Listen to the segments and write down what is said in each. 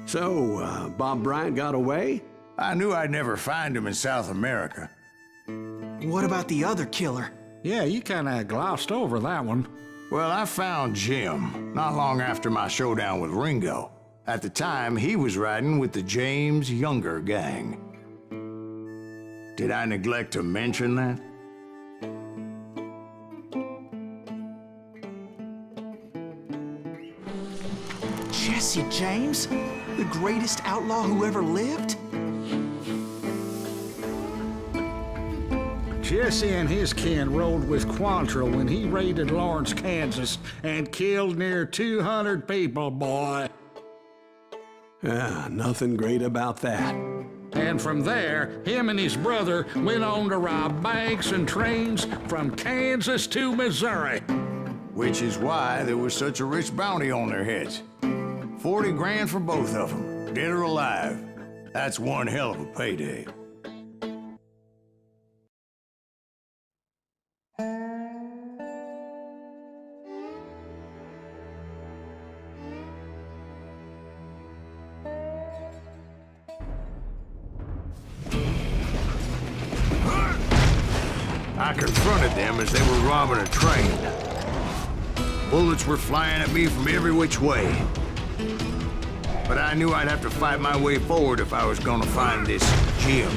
So, Bob Bryant got away? I knew I'd never find him in South America. What about the other killer? Yeah, you kinda glossed over that one. Well, I found Jim not long after my showdown with Ringo. At the time, he was riding with the James Younger gang. Did I neglect to mention that? Jesse James? The greatest outlaw who ever lived? Jesse and his kin rode with Quantrill when he raided Lawrence, Kansas, and killed near 200 people, boy. Nothing great about that. And from there, him and his brother went on to rob banks and trains from Kansas to Missouri. Which is why there was such a rich bounty on their heads. 40 grand for both of them, dead or alive. That's one hell of a payday. I confronted them as they were robbing a train. Bullets were flying at me from every which way. But I knew I'd have to fight my way forward if I was gonna find this Jim.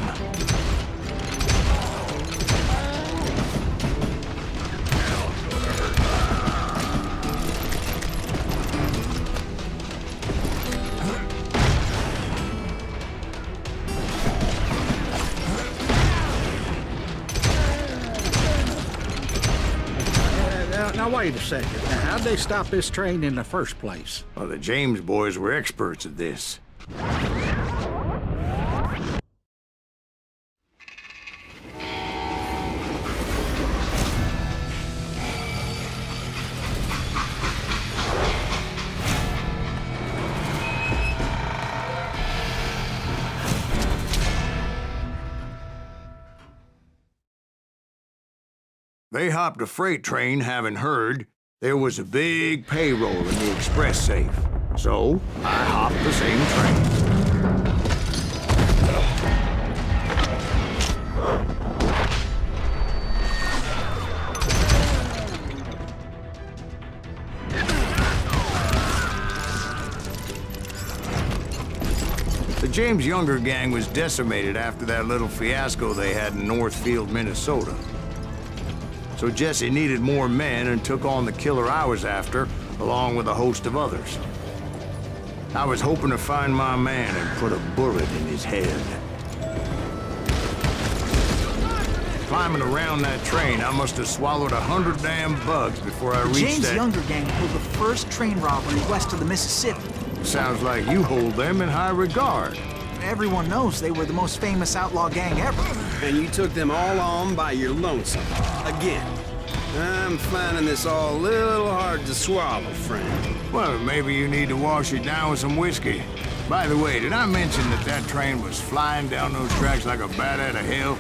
Now, wait a second. Now, how'd they stop this train in the first place? Well, the James boys were experts at this. They hopped a freight train, having heard there was a big payroll in the express safe. So, I hopped the same train. The James Younger gang was decimated after that little fiasco they had in Northfield, Minnesota. So Jesse needed more men and took on the killer I was after, along with a host of others. I was hoping to find my man and put a bullet in his head. Climbing around that train, I must have swallowed 100 damn bugs before I reached James that... Younger gang pulled the first train robbery west of the Mississippi. Sounds like you hold them in high regard. Everyone knows they were the most famous outlaw gang ever. And you took them all on by your lonesome. Again. I'm finding this all a little hard to swallow, friend. Well, maybe you need to wash it down with some whiskey. By the way, did I mention that that train was flying down those tracks like a bat out of hell?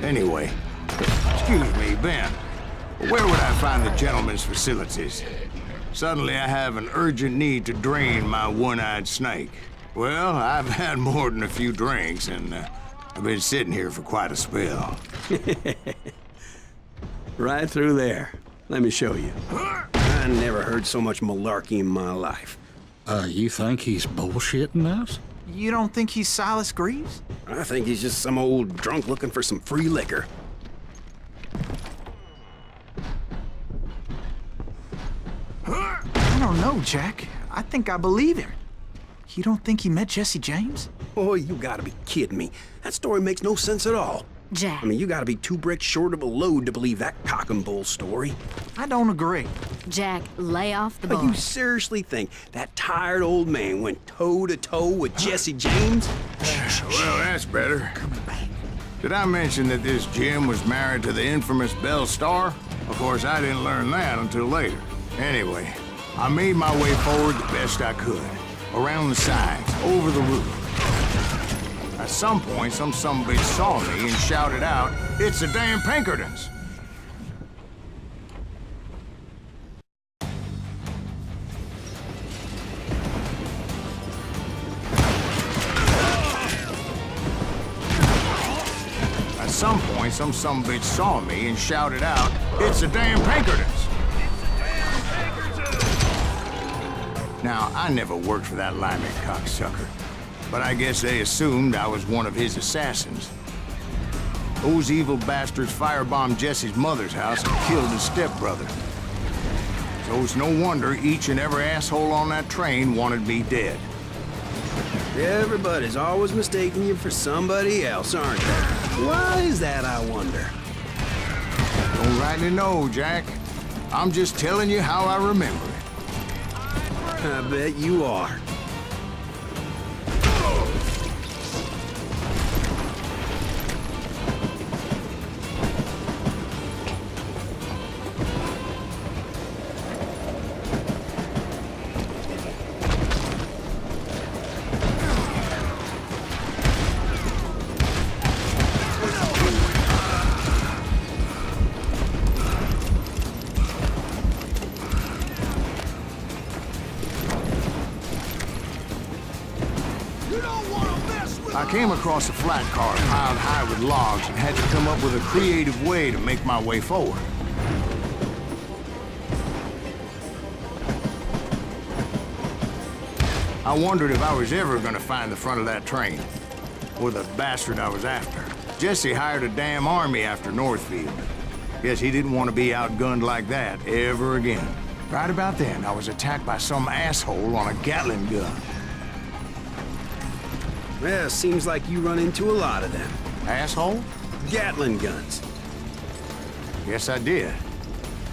Anyway, excuse me, Ben. Where would I find the gentleman's facilities? Suddenly I have an urgent need to drain my one-eyed snake. Well, I've had more than a few drinks, and I've been sitting here for quite a spell. Right through there. Let me show you. I never heard so much malarkey in my life. You think he's bullshitting us? You don't think he's Silas Greaves? I think he's just some old drunk looking for some free liquor. I don't know, Jack. I think I believe him. You don't think he met Jesse James? Oh, you gotta be kidding me. That story makes no sense at all. Jack. I mean, you gotta be 2 bricks short of a load to believe that cock and bull story. I don't agree. Jack, lay off the But boy. you seriously think that tired old man went toe-to-toe with Jesse James? Well, that's better. Did I mention that this Jim was married to the infamous Belle Starr? Of course, I didn't learn that until later. Anyway, I made my way forward the best I could. Around the sides, over the roof. At some point, some sumbitch saw me and shouted out, "It's the damn Pinkertons!" At some point, some sumbitch saw me and shouted out, "It's the damn Pinkertons!" Now, I never worked for that limey cocksucker, but I guess they assumed I was one of his assassins. Those evil bastards firebombed Jesse's mother's house and killed his stepbrother. So it's no wonder each and every asshole on that train wanted me dead. Everybody's always mistaking you for somebody else, aren't they? Why is that, I wonder? Don't rightly know, Jack. I'm just telling you how I remember it. I bet you are. I came across a flat car piled high with logs and had to come up with a creative way to make my way forward. I wondered if I was ever gonna find the front of that train, or the bastard I was after. Jesse hired a damn army after Northfield. Guess he didn't want to be outgunned like that ever again. Right about then, I was attacked by some asshole on a Gatling gun. Well, seems like you run into a lot of them. Asshole? Gatling guns. Yes, I did.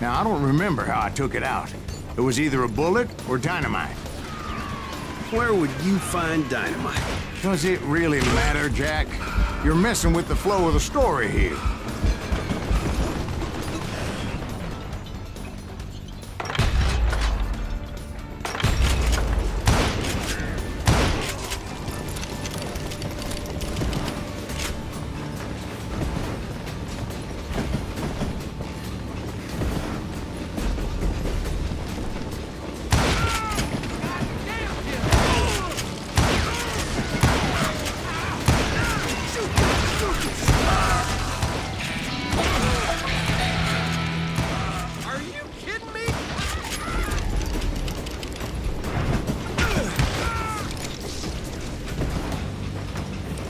Now, I don't remember how I took it out. It was either a bullet or dynamite. Where would you find dynamite? Does it really matter, Jack? You're messing with the flow of the story here.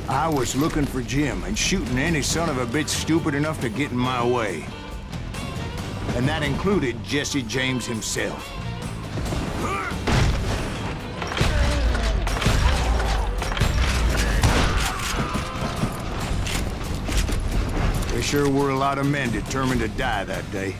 I was looking for Jim and shooting any son of a bitch stupid enough to get in my way. And that included Jesse James himself. There sure were a lot of men determined to die that day.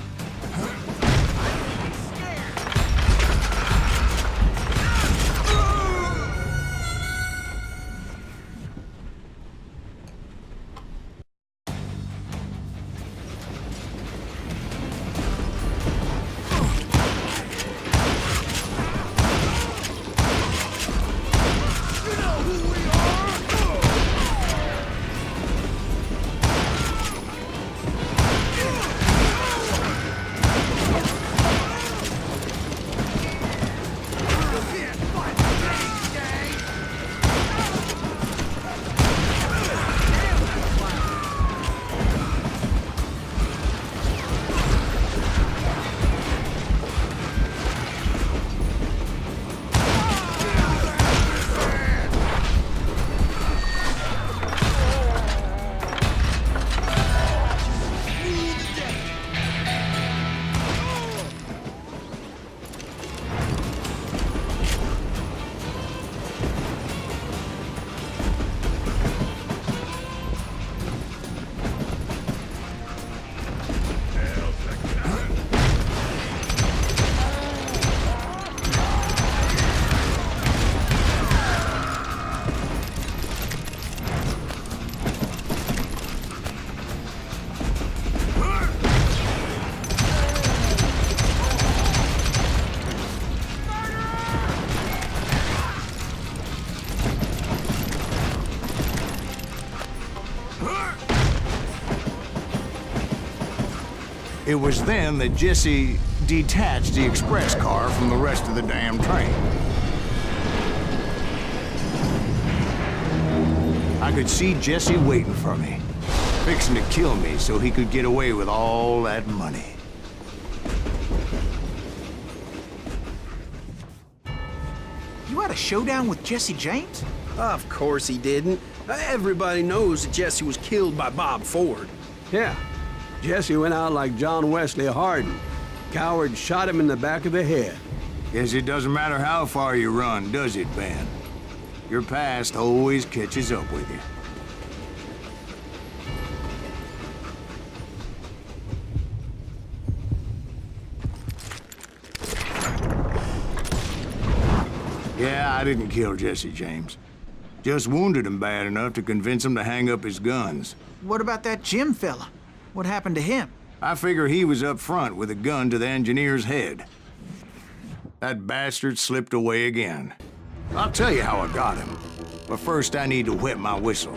It was then that Jesse detached the express car from the rest of the damn train. I could see Jesse waiting for me, fixing to kill me so he could get away with all that money. You had a showdown with Jesse James? Of course he didn't. Everybody knows that Jesse was killed by Bob Ford. Yeah. Jesse went out like John Wesley Hardin. Coward shot him in the back of the head. Guess it doesn't matter how far you run, does it, Ben? Your past always catches up with you. Yeah, I didn't kill Jesse James. Just wounded him bad enough to convince him to hang up his guns. What about that Jim fella? What happened to him? I figure he was up front with a gun to the engineer's head. That bastard slipped away again. I'll tell you how I got him. But first I need to wet my whistle.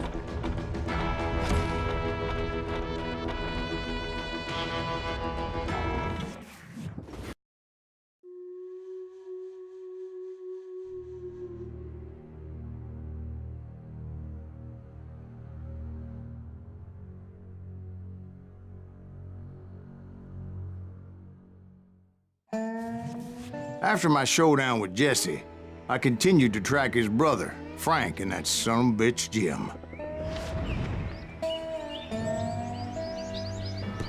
After my showdown with Jesse, I continued to track his brother, Frank, and that son of a bitch, Jim.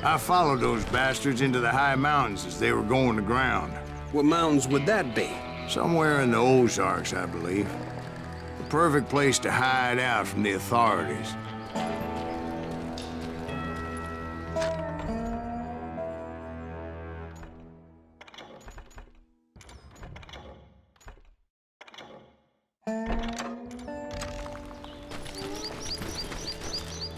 I followed those bastards into the high mountains as they were going to ground. What mountains would that be? Somewhere in the Ozarks, I believe. The perfect place to hide out from the authorities.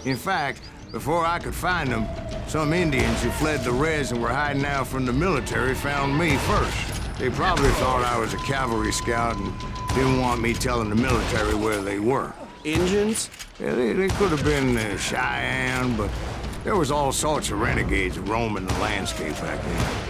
In fact, before I could find them, some Indians who fled the res and were hiding out from the military found me first. They probably thought I was a cavalry scout and didn't want me telling the military where they were. Injuns? Yeah, they could have been Cheyenne, but there was all sorts of renegades roaming the landscape back then.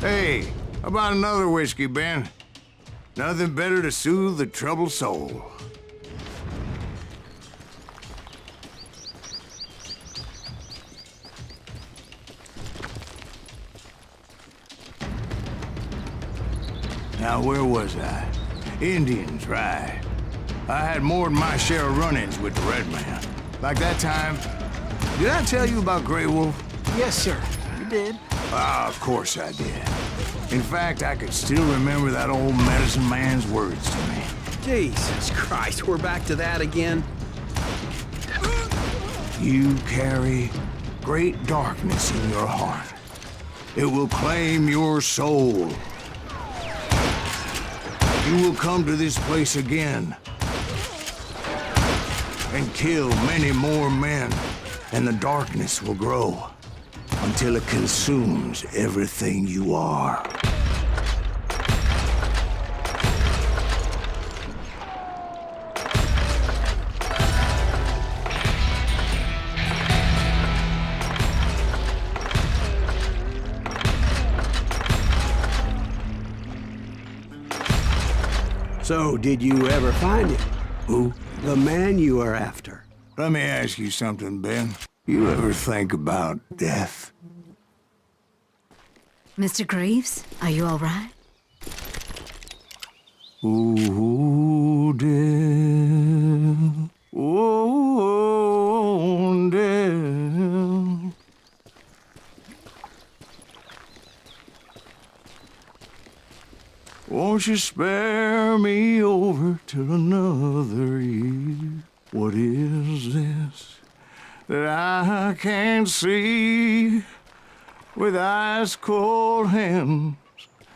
Hey, how about another whiskey, Ben? Nothing better to soothe the troubled soul. Now, where was I? Indians, right. I had more than my share of run-ins with the Red Man. Like that time, did I tell you about Grey Wolf? Yes, sir. You did. Ah, of course I did. In fact, I could still remember that old medicine man's words to me. Jesus Christ, we're back to that again? You carry great darkness in your heart. It will claim your soul. You will come to this place again and kill many more men, and the darkness will grow until it consumes everything you are. So, did you ever find him? Who? The man you are after. Let me ask you something, Ben. You ever think about death? Mr. Greaves, are you all right? Ooh, death. Oh, death. Won't you spare me over till another year? What is this that I can't see? with ice cold hands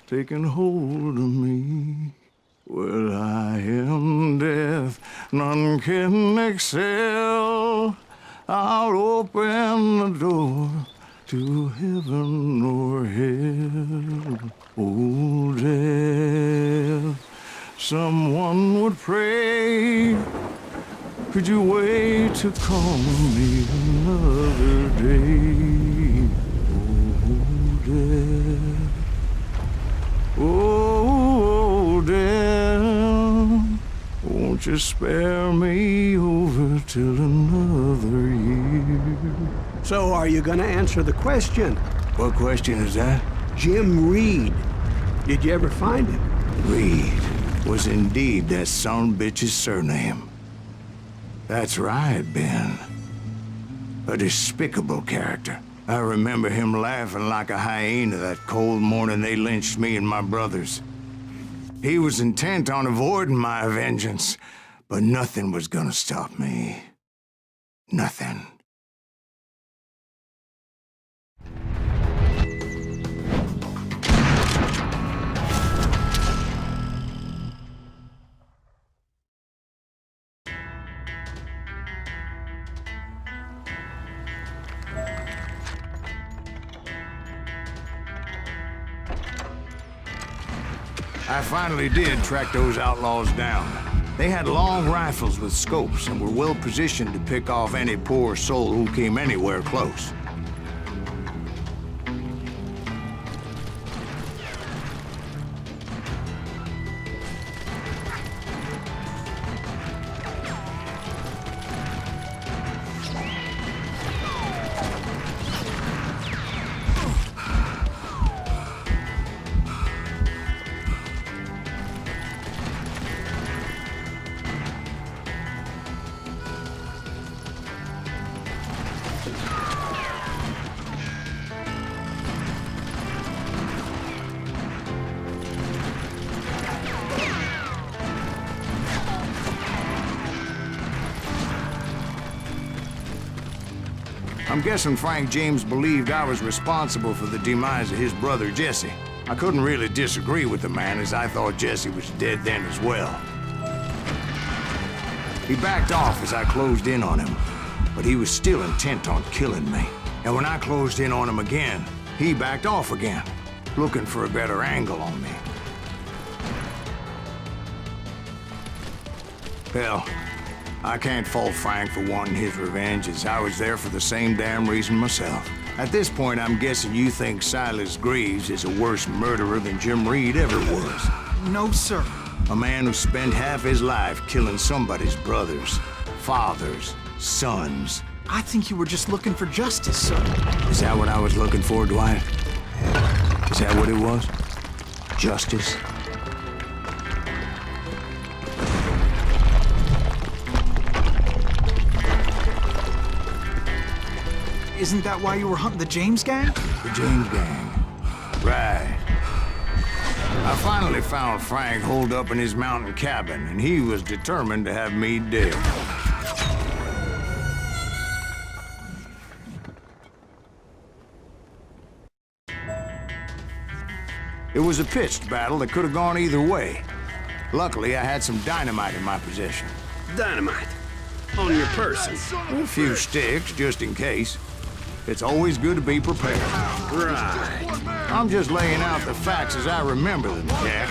taking hold of me. Well, I am death, none can excel. I'll open the door to heaven or hell. Oh, death, someone would pray. Could you wait to call me another day? Oh, death. Oh, death. Won't you spare me over till another year? So are you gonna answer the question? What question is that? Jim Reed. Did you ever find him? Reed was indeed that son bitch's surname. That's right, Ben. A despicable character. I remember him laughing like a hyena that cold morning they lynched me and my brothers. He was intent on avoiding my vengeance, but nothing was gonna stop me. Nothing. I finally did track those outlaws down. They had long rifles with scopes and were well positioned to pick off any poor soul who came anywhere close. I'm guessing Frank James believed I was responsible for the demise of his brother Jesse. I couldn't really disagree with the man, as I thought Jesse was dead then as well. He backed off as I closed in on him, but he was still intent on killing me. And when I closed in on him again, he backed off again, looking for a better angle on me. Hell, I can't fault Frank for wanting his revenge, as I was there for the same damn reason myself. At this point, I'm guessing you think Silas Greaves is a worse murderer than Jim Reed ever was. No, sir. A man who spent half his life killing somebody's brothers, fathers, sons. I think you were just looking for justice, sir. Is that what I was looking for, Dwight? Is that what it was? Justice? Isn't that why you were hunting the James gang? The James gang. Right. I finally found Frank holed up in his mountain cabin, and he was determined to have me dead. It was a pitched battle that could have gone either way. Luckily, I had some dynamite in my possession. Dynamite. On your person. A few sticks, just in case. It's always good to be prepared. Right. I'm just laying out the facts as I remember them, Jack.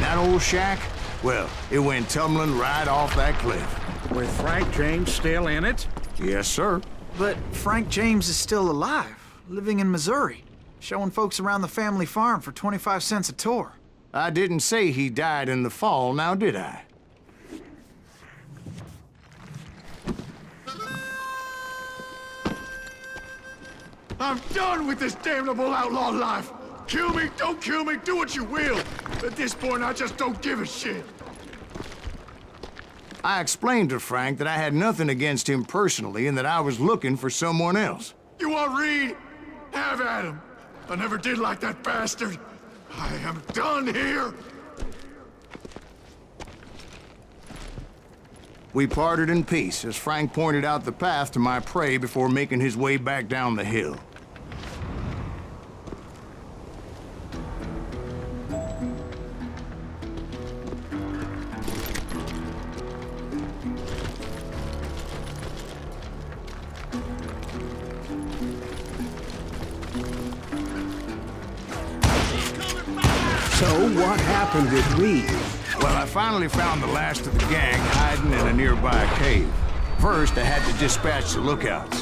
That old shack? Well, it went tumbling right off that cliff. With Frank James still in it? Yes, sir. But Frank James is still alive, living in Missouri, showing folks around the family farm for 25 cents a tour. I didn't say he died in the fall, now did I? I'm done with this damnable outlaw life. Kill me, don't kill me, do what you will. At this point, I just don't give a shit. I explained to Frank that I had nothing against him personally and that I was looking for someone else. You want Reed? Have at him. I never did like that bastard. I am done here. We parted in peace as Frank pointed out the path to my prey before making his way back down the hill. So what happened with Reed? Well, I finally found the last of the gang hiding in a nearby cave. First, I had to dispatch the lookouts,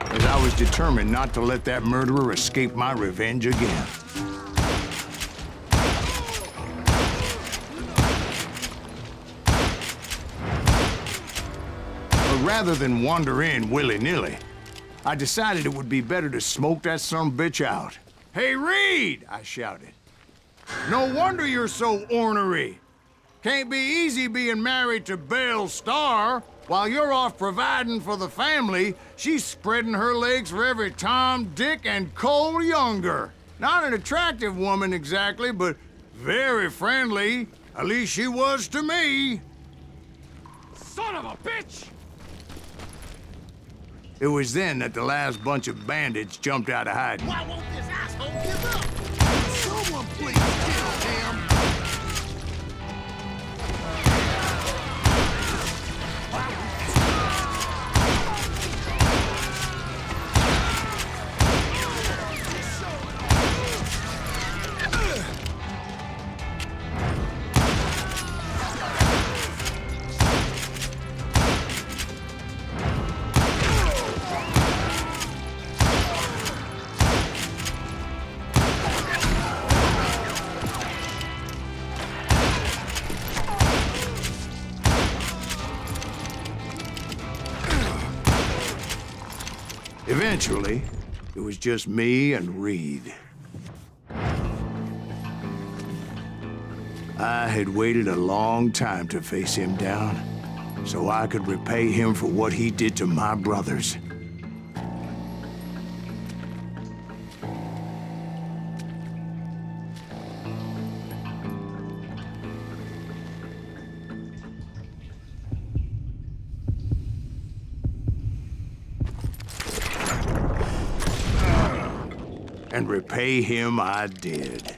as I was determined not to let that murderer escape my revenge again. But rather than wander in willy-nilly, I decided it would be better to smoke that sumbitch out. "Hey, Reed!" I shouted. "No wonder you're so ornery. Can't be easy being married to Belle Starr. While you're off providing for the family, she's spreading her legs for every Tom, Dick, and Cole Younger. Not an attractive woman exactly, but very friendly. At least she was to me." Son of a bitch! It was then that the last bunch of bandits jumped out of hiding. Why won't this asshole give up? Someone please kill him! Eventually, it was just me and Reed. I had waited a long time to face him down, so I could repay him for what he did to my brothers. And repay him I did.